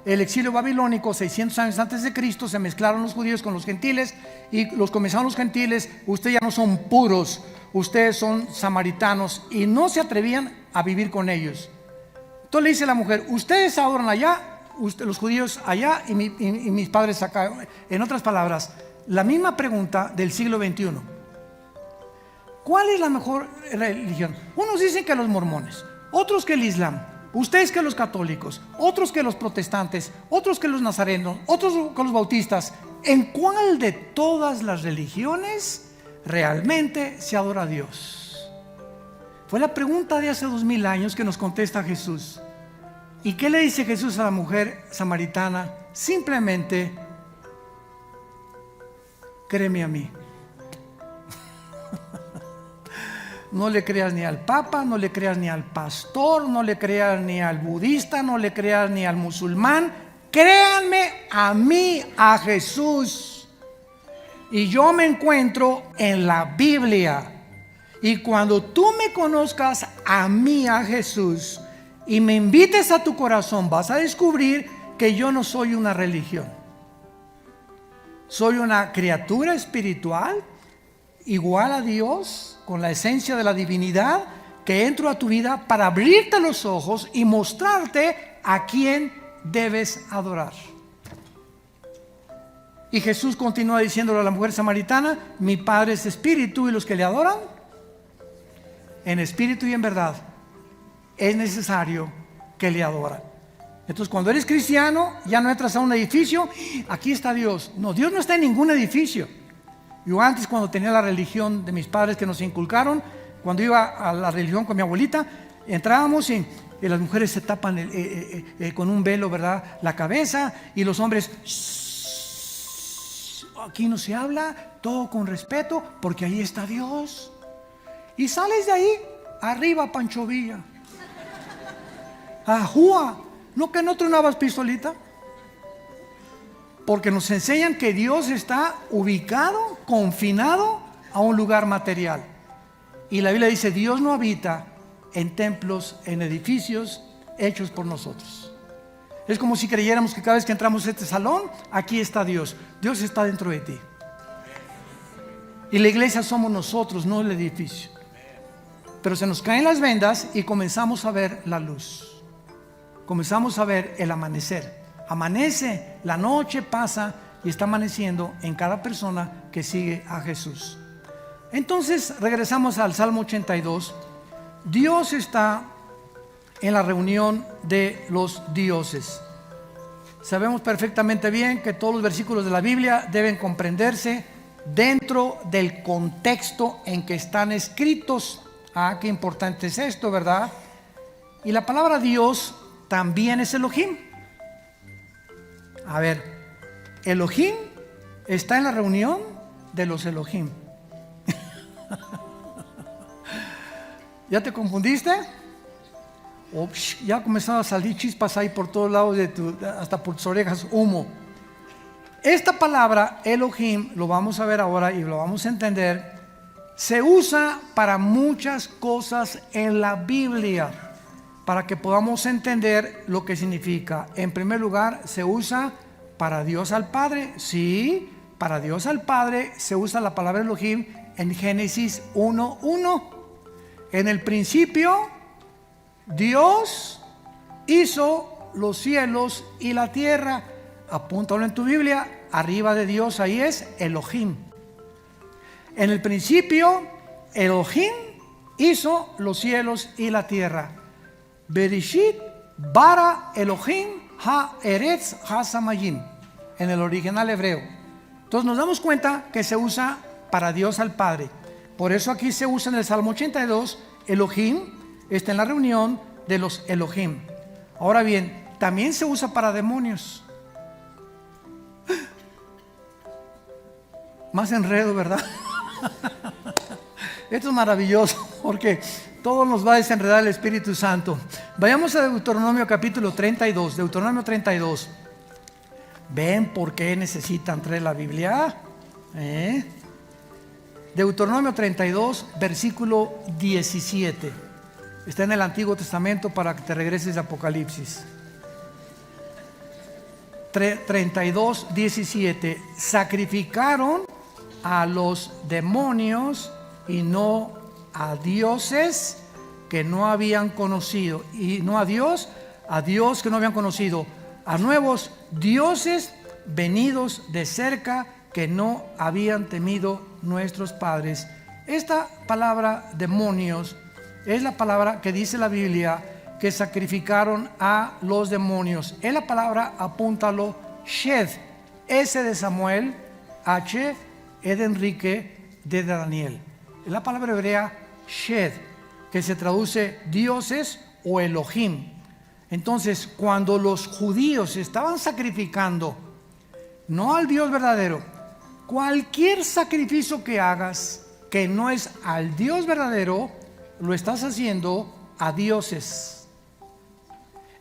el exilio babilónico 600 años antes de Cristo, se mezclaron los judíos con los gentiles, y comenzaron los gentiles: ustedes ya no son puros, ustedes son samaritanos, y no se atrevían a vivir con ellos. Entonces le dice la mujer, ustedes adoran allá, los judíos allá y mis padres acá. En otras palabras, la misma pregunta del siglo XXI. ¿Cuál es la mejor religión? Unos dicen que los mormones, otros que el Islam, ustedes que los católicos, otros que los protestantes, otros que los nazarenos, otros que los bautistas. ¿En cuál de todas las religiones realmente se adora a Dios? Fue la pregunta de hace 2000 años que nos contesta Jesús. ¿Y qué le dice Jesús a la mujer samaritana? Simplemente, créeme a mí. No le creas ni al papa, no le creas ni al pastor, no le creas ni al budista, no le creas ni al musulmán. Créanme a mí, a Jesús. Y yo me encuentro en la Biblia. Y cuando tú me conozcas a mí, a Jesús, y me invites a tu corazón, vas a descubrir que yo no soy una religión. Soy una criatura espiritual igual a Dios, con la esencia de la divinidad, que entro a tu vida para abrirte los ojos y mostrarte a quién debes adorar. Y Jesús continúa diciéndole a la mujer samaritana, mi Padre es espíritu y los que le adoran en espíritu y en verdad es necesario que le adoren. Entonces, cuando eres cristiano, ya no entras a un edificio, aquí está Dios. No, Dios no está en ningún edificio. Yo antes, cuando tenía la religión de mis padres que nos inculcaron, cuando iba a la religión con mi abuelita, entrábamos y las mujeres se tapan con un velo, ¿verdad?, la cabeza, y los hombres, aquí no se habla, todo con respeto, porque ahí está Dios. Y sales de ahí, arriba Pancho Villa, ajúa, ¿no que no tronabas pistolita? Porque nos enseñan que Dios está ubicado, confinado a un lugar material. Y la Biblia dice, Dios no habita en templos, en edificios hechos por nosotros. Es como si creyéramos que cada vez que entramos a este salón, aquí está Dios. Dios está dentro de ti. Y la iglesia somos nosotros, no el edificio. Pero se nos caen las vendas y comenzamos a ver la luz. Comenzamos a ver el amanecer. Amanece, la noche pasa y está amaneciendo en cada persona que sigue a Jesús. Entonces regresamos al Salmo 82. Dios está en la reunión de los dioses. Sabemos perfectamente bien que todos los versículos de la Biblia deben comprenderse dentro del contexto en que están escritos. Ah, qué importante es esto, ¿verdad? Y la palabra Dios también es Elohim. A ver, Elohim está en la reunión de los Elohim. ¿Ya te confundiste? Ya comenzaron a salir chispas ahí por todos lados hasta por tus orejas, humo. Esta palabra Elohim, lo vamos a ver ahora y lo vamos a entender, se usa para muchas cosas en la Biblia, para que podamos entender lo que significa. En primer lugar, se usa para Dios al Padre. Sí, para Dios al Padre se usa la palabra Elohim en Génesis 1:1. En el principio, Dios hizo los cielos y la tierra. Apúntalo en tu Biblia, arriba de Dios, ahí es Elohim. En el principio, Elohim hizo los cielos y la tierra. Bereshit bara Elohim ha-eretz ha-samayim, en el original hebreo. Entonces nos damos cuenta que se usa para Dios al Padre. Por eso aquí se usa en el Salmo 82, Elohim está en la reunión de los Elohim. Ahora bien, también se usa para demonios. Más enredo, ¿verdad? Esto es maravilloso porque todo nos va a desenredar el Espíritu Santo. Vayamos a Deuteronomio capítulo 32. Deuteronomio 32. ¿Ven por qué necesitan traer la Biblia? Deuteronomio 32, versículo 17. Está en el Antiguo Testamento para que te regreses a Apocalipsis. 32, 17. Sacrificaron a los demonios y no a dioses que no habían conocido, y no a Dios a Dios que no habían conocido, a nuevos dioses venidos de cerca que no habían temido nuestros padres. Esta palabra demonios es la palabra que dice la Biblia que sacrificaron a los demonios. Es la palabra, apúntalo, Shed, S de Samuel, H, E de Enrique, D de Daniel. Es la palabra hebrea Shed, que se traduce dioses o Elohim. Entonces, cuando los judíos estaban sacrificando, no al Dios verdadero, cualquier sacrificio que hagas que no es al Dios verdadero, lo estás haciendo a dioses,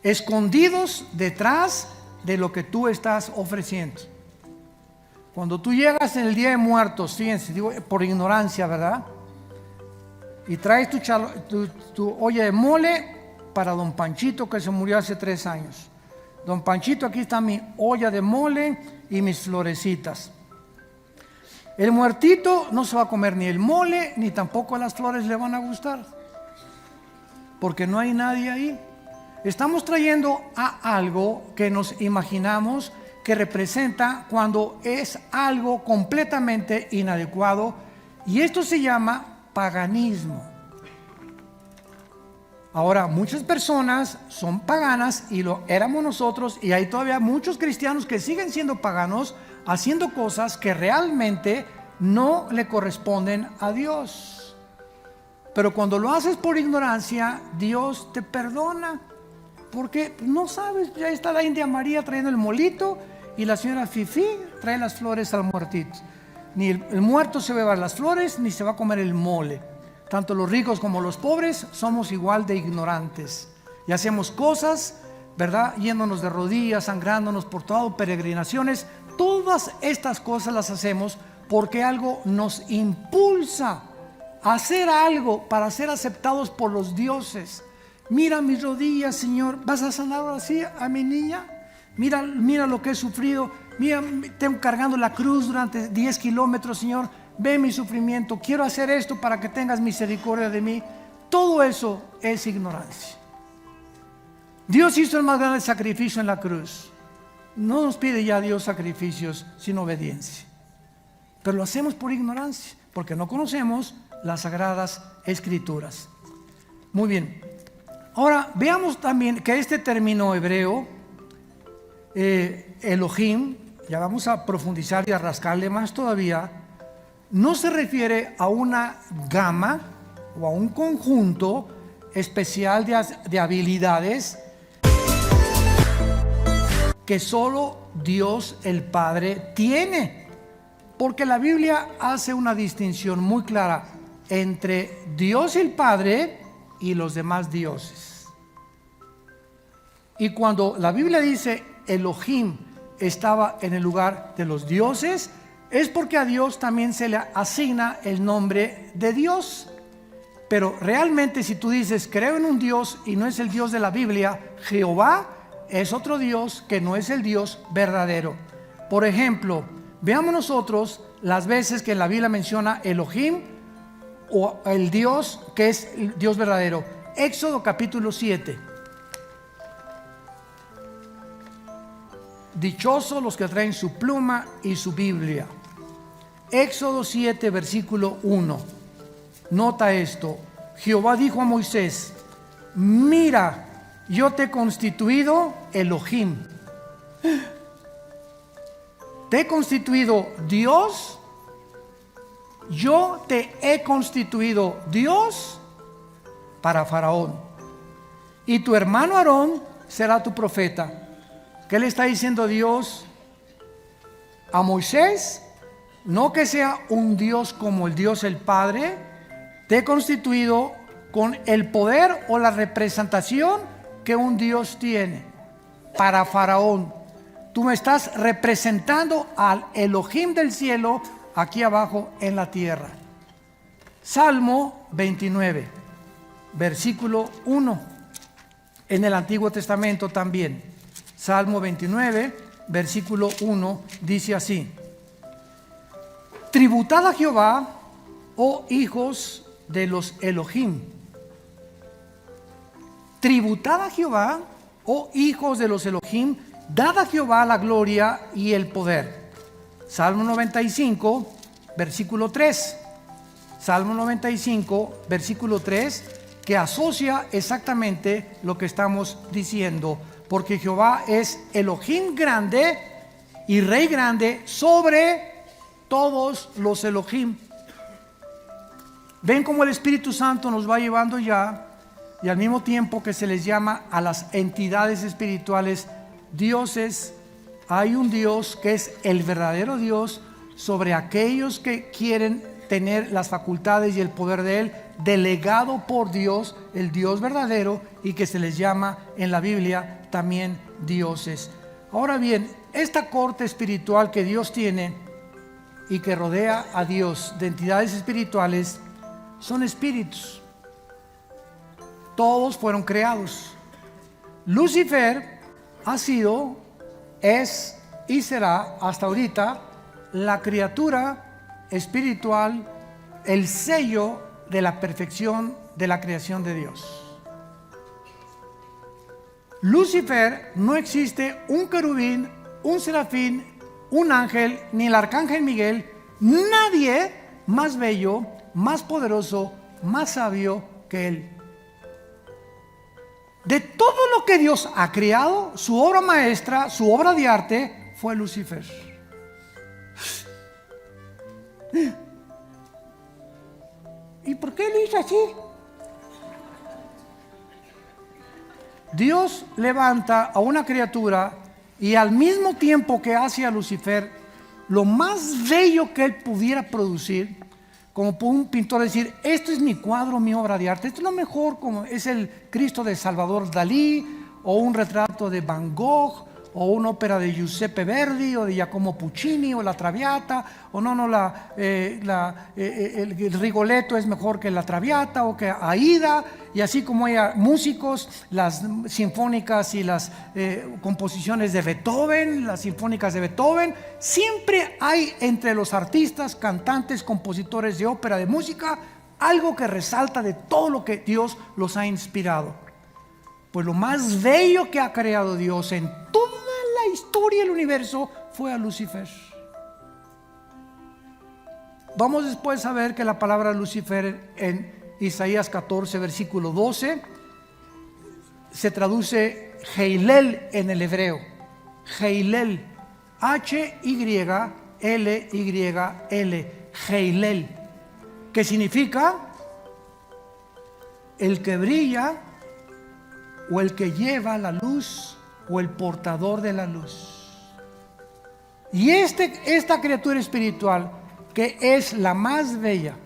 escondidos detrás de lo que tú estás ofreciendo. Cuando tú llegas en el Día de Muertos, fíjense, digo por ignorancia, ¿verdad? Y traes tu olla de mole para don Panchito, que se murió hace 3 años. Don Panchito, aquí está mi olla de mole y mis florecitas. El muertito no se va a comer ni el mole, ni tampoco las flores le van a gustar, porque no hay nadie ahí. Estamos trayendo a algo que nos imaginamos que representa cuando es algo completamente inadecuado, y esto se llama paganismo. Ahora, muchas personas son paganas y lo éramos nosotros, y hay todavía muchos cristianos que siguen siendo paganos, haciendo cosas que realmente no le corresponden a Dios. Pero cuando lo haces por ignorancia, Dios te perdona, porque no sabes. Ya está la India María trayendo el molito y la señora Fifi trae las flores al muertito. Ni el muerto se beba las flores, ni se va a comer el mole. Tanto los ricos como los pobres somos igual de ignorantes y hacemos cosas, ¿verdad?, yéndonos de rodillas, sangrándonos por todo, peregrinaciones. Todas estas cosas las hacemos porque algo nos impulsa a hacer algo para ser aceptados por los dioses. Mira mis rodillas, Señor, ¿vas a sanar así a mi niña? Mira lo que he sufrido. Mira, tengo cargando la cruz durante 10 kilómetros, Señor. Ve mi sufrimiento. Quiero hacer esto para que tengas misericordia de mí. Todo eso es ignorancia. Dios hizo el más grande sacrificio en la cruz. No nos pide ya Dios sacrificios, sino obediencia. Pero lo hacemos por ignorancia, porque no conocemos las sagradas escrituras. Muy bien. Ahora veamos también que este término hebreo, Elohim, ya vamos a profundizar y a rascarle más todavía, no se refiere a una gama o a un conjunto especial de habilidades que solo Dios el Padre tiene, porque la Biblia hace una distinción muy clara entre Dios el Padre y los demás dioses. Y cuando la Biblia dice Elohim estaba en el lugar de los dioses, es porque a Dios también se le asigna el nombre de Dios. Pero realmente, si tú dices creo en un Dios y no es el Dios de la Biblia, Jehová es otro Dios que no es el Dios verdadero. Por ejemplo, veamos nosotros las veces que la Biblia menciona Elohim o el Dios que es el Dios verdadero. Éxodo capítulo 7. Dichosos los que traen su pluma y su Biblia. Éxodo 7, versículo 1. Nota esto. Jehová dijo a Moisés: mira, yo te he constituido Elohim. Te he constituido Dios. Yo te he constituido Dios para Faraón. Y tu hermano Aarón será tu profeta. ¿Qué le está diciendo Dios a Moisés? No que sea un Dios como el Dios el Padre. Te he constituido con el poder o la representación que un Dios tiene para Faraón. Tú me estás representando al Elohim del cielo aquí abajo en la tierra. Salmo 29, versículo 1. En el Antiguo Testamento también. Salmo 29, versículo 1, dice así: tributad a Jehová, oh hijos de los Elohim. Tributad a Jehová, oh hijos de los Elohim, dad a Jehová la gloria y el poder. Salmo 95, versículo 3. Salmo 95, versículo 3, que asocia exactamente lo que estamos diciendo, porque Jehová es Elohim grande y Rey grande sobre todos los Elohim. Ven cómo el Espíritu Santo nos va llevando ya, y al mismo tiempo que se les llama a las entidades espirituales dioses, hay un Dios que es el verdadero Dios sobre aquellos que quieren tener las facultades y el poder de Él, delegado por Dios, el Dios verdadero, y que se les llama en la Biblia también dioses. Ahora bien, esta corte espiritual que Dios tiene y que rodea a Dios de entidades espirituales son espíritus. Todos fueron creados. Lucifer ha sido, es y será hasta ahorita la criatura espiritual, el sello de la perfección de la creación de Dios. Lucifer, no existe un querubín, un serafín, un ángel, ni el arcángel Miguel, nadie más bello, más poderoso, más sabio que él. De todo lo que Dios ha creado, su obra maestra, su obra de arte fue Lucifer. ¿Y por qué lo hizo así? Dios levanta a una criatura y al mismo tiempo que hace a Lucifer lo más bello que él pudiera producir, como puede un pintor decir, esto es mi cuadro, mi obra de arte, esto es lo mejor, como es el Cristo de Salvador Dalí, o un retrato de Van Gogh, o una ópera de Giuseppe Verdi, o de Giacomo Puccini, o la Traviata, o el Rigoletto es mejor que la Traviata, o que Aida, y así como hay músicos, las sinfónicas y las composiciones de Beethoven, las sinfónicas de Beethoven, siempre hay entre los artistas, cantantes, compositores de ópera, de música, algo que resalta de todo lo que Dios los ha inspirado. Pues lo más bello que ha creado Dios en toda la historia del universo fue a Lucifer. Vamos después a ver que la palabra Lucifer en Isaías 14, versículo 12, se traduce Heilel en el hebreo. Heilel, H-Y-L-Y-L, Heilel, que significa el que brilla, o el que lleva la luz, o el portador de la luz. Y esta criatura espiritual, que es la más bella,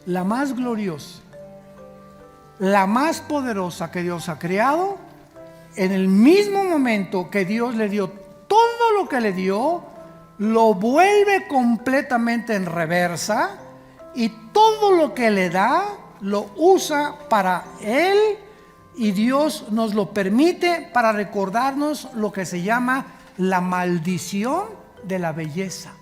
la más gloriosa, la más poderosa que Dios ha creado, en el mismo momento que Dios le dio todo lo que le dio, lo vuelve completamente en reversa, y todo lo que le da lo usa para Él, y Dios nos lo permite para recordarnos lo que se llama la maldición de la belleza.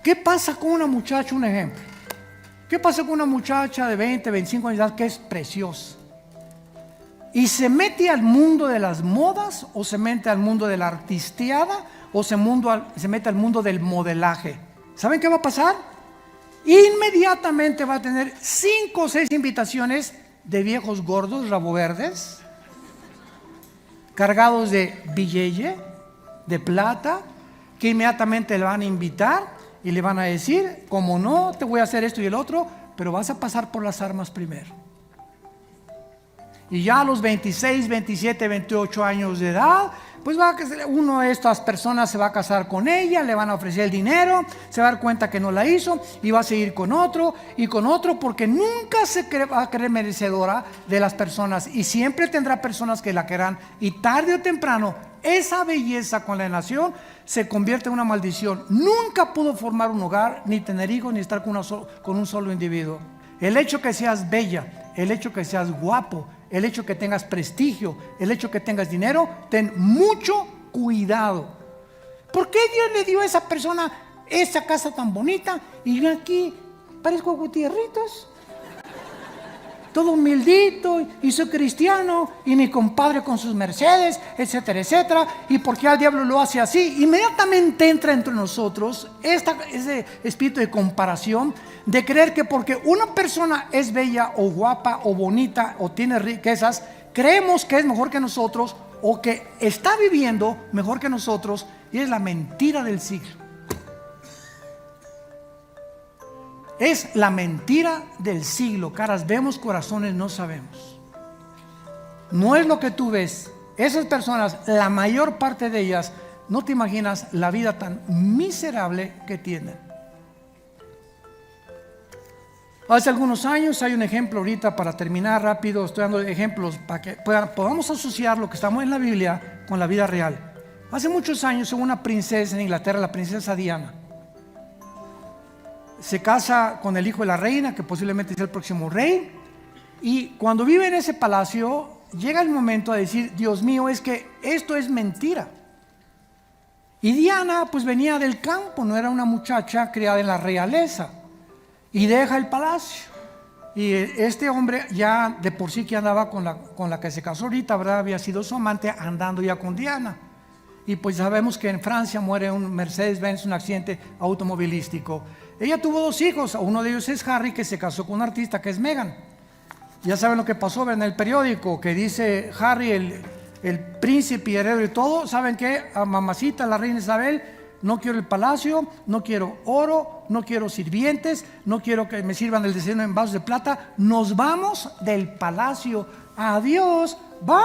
¿Qué pasa con una muchacha? Un ejemplo. ¿Qué pasa con una muchacha de 20, 25 años de edad que es preciosa? Y se mete al mundo de las modas, o se mete al mundo de la artisteada, o se mete al mundo del modelaje. ¿Saben qué va a pasar? Inmediatamente va a tener 5 o 6 invitaciones de viejos gordos, rabo verdes, cargados de billete, de plata, que inmediatamente le van a invitar y le van a decir, como no, te voy a hacer esto y el otro, pero vas a pasar por las armas primero. Y ya a los 26, 27, 28 años de edad, pues uno de estas personas se va a casar con ella, le van a ofrecer el dinero, se va a dar cuenta que no la hizo y va a seguir con otro y con otro, porque nunca va a creer merecedora de las personas, y siempre tendrá personas que la querrán, y tarde o temprano esa belleza con la nación se convierte en una maldición. Nunca pudo formar un hogar, ni tener hijos, ni estar con un solo individuo. El hecho que seas bella, el hecho que seas guapo, el hecho que tengas prestigio, el hecho que tengas dinero, ten mucho cuidado. ¿Por qué Dios le dio a esa persona esa casa tan bonita y yo aquí parezco Gutierritos? todo humildito y soy cristiano y mi compadre con sus Mercedes, etcétera, etcétera. ¿Y por qué al diablo lo hace así? Inmediatamente entra entre nosotros ese espíritu de comparación, de creer que porque una persona es bella o guapa o bonita o tiene riquezas, creemos que es mejor que nosotros o que está viviendo mejor que nosotros, y es la mentira del siglo. Es la mentira del siglo. Caras vemos, corazones no sabemos. No es lo que tú ves. Esas personas, la mayor parte de ellas, no te imaginas la vida tan miserable que tienen. Hace algunos años, hay un ejemplo ahorita para terminar rápido, estoy dando ejemplos para que podamos asociar lo que estamos en la Biblia con la vida real. Hace muchos años hubo una princesa en Inglaterra, la princesa Diana. Se casa con el hijo de la reina, que posiblemente sea el próximo rey, y cuando vive en ese palacio, llega el momento de decir: Dios mío, es que esto es mentira. Y Diana pues venía del campo, no era una muchacha criada en la realeza, y deja el palacio. Y este hombre ya de por sí que andaba con la que se casó ahorita, ¿verdad? Había sido su amante, andando ya con Diana. Y pues sabemos que en Francia muere un Mercedes-Benz, un accidente automovilístico. Ella tuvo 2 hijos, uno de ellos es Harry, que se casó con un artista que es Meghan. Ya saben lo que pasó en el periódico, que dice Harry, el príncipe heredero y todo. ¿Saben qué? A mamacita, la reina Isabel, no quiero el palacio, no quiero oro, no quiero sirvientes, no quiero que me sirvan el desayuno en vasos de plata. Nos vamos del palacio. Adiós, bye.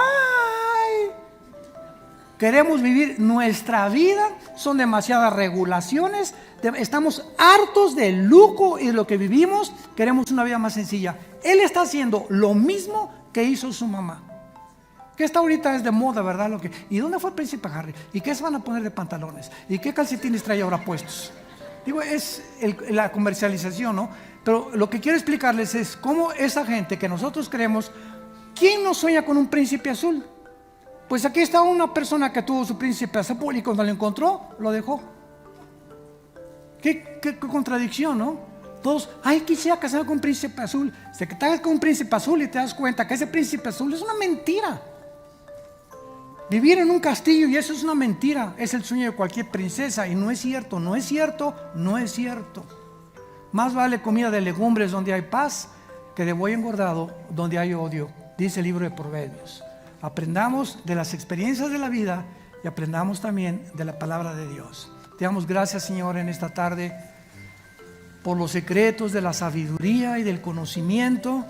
Queremos vivir nuestra vida, son demasiadas regulaciones, estamos hartos del lujo y de lo que vivimos, queremos una vida más sencilla. Él está haciendo lo mismo que hizo su mamá, que esta ahorita es de moda, ¿verdad? ¿Y dónde fue el príncipe Harry? ¿Y qué se van a poner de pantalones? ¿Y qué calcetines trae ahora puestos? Digo, es la comercialización, ¿no? Pero lo que quiero explicarles es cómo esa gente que nosotros creemos, ¿quién no sueña con un príncipe azul? Pues aquí está una persona que tuvo su príncipe azul y cuando lo encontró, lo dejó. Qué contradicción, ¿no? Todos, ay, quisiera casarme con un príncipe azul. Se que te hagas con un príncipe azul y te das cuenta que ese príncipe azul es una mentira. Vivir en un castillo, y eso es una mentira, es el sueño de cualquier princesa, y no es cierto, no es cierto, no es cierto. Más vale comida de legumbres donde hay paz que de buey engordado donde hay odio, dice el libro de Proverbios. Aprendamos de las experiencias de la vida y aprendamos también de la palabra de Dios. Te damos gracias, Señor, en esta tarde por los secretos de la sabiduría y del conocimiento,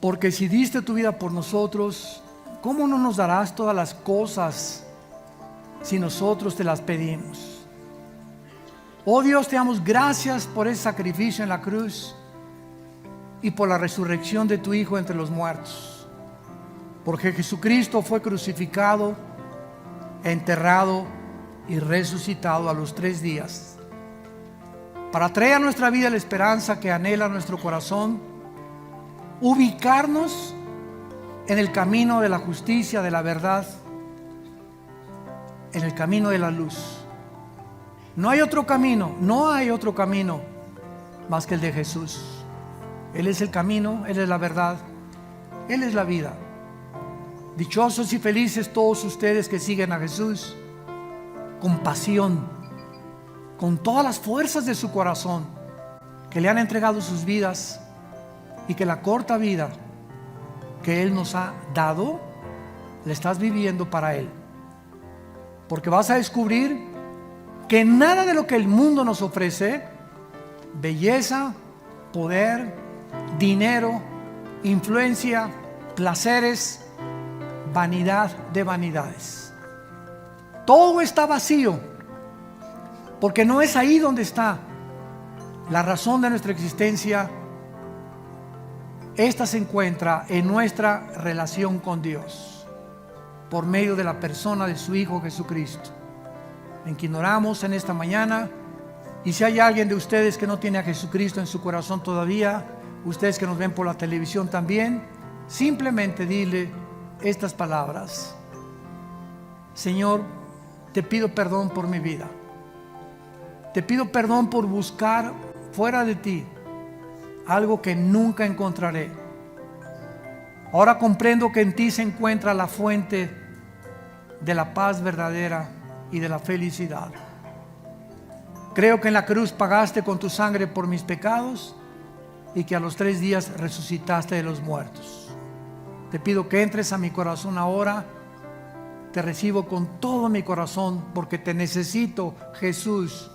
porque si diste tu vida por nosotros, ¿cómo no nos darás todas las cosas si nosotros te las pedimos? Oh Dios, te damos gracias por ese sacrificio en la cruz y por la resurrección de tu Hijo entre los muertos. Porque Jesucristo fue crucificado, enterrado y resucitado a los 3 días, para traer a nuestra vida la esperanza que anhela nuestro corazón, ubicarnos en el camino de la justicia, de la verdad, en el camino de la luz. No hay otro camino más que el de Jesús. Él es el camino, Él es la verdad, Él es la vida. Dichosos y felices todos ustedes que siguen a Jesús con pasión, con todas las fuerzas de su corazón, que le han entregado sus vidas y que la corta vida que Él nos ha dado, la estás viviendo para Él. Porque vas a descubrir que nada de lo que el mundo nos ofrece, belleza, poder, dinero, influencia, placeres, vanidad de vanidades, todo está vacío, porque no es ahí donde está la razón de nuestra existencia. Esta se encuentra en nuestra relación con Dios por medio de la persona de su Hijo Jesucristo, en quien oramos en esta mañana. Y si hay alguien de ustedes que no tiene a Jesucristo en su corazón todavía, ustedes que nos ven por la televisión también, simplemente dile estas palabras: Señor, te pido perdón por mi vida, te pido perdón por buscar fuera de ti algo que nunca encontraré. Ahora comprendo que en ti se encuentra la fuente de la paz verdadera y de la felicidad. Creo que en la cruz pagaste con tu sangre por mis pecados y que a los 3 días resucitaste de los muertos. Te pido que entres a mi corazón ahora. Te recibo con todo mi corazón porque te necesito, Jesús.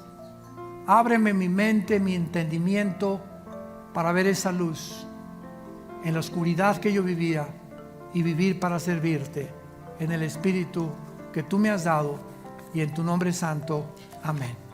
Ábreme mi mente, mi entendimiento para ver esa luz en la oscuridad que yo vivía y vivir para servirte en el Espíritu que tú me has dado, y en tu nombre santo. Amén.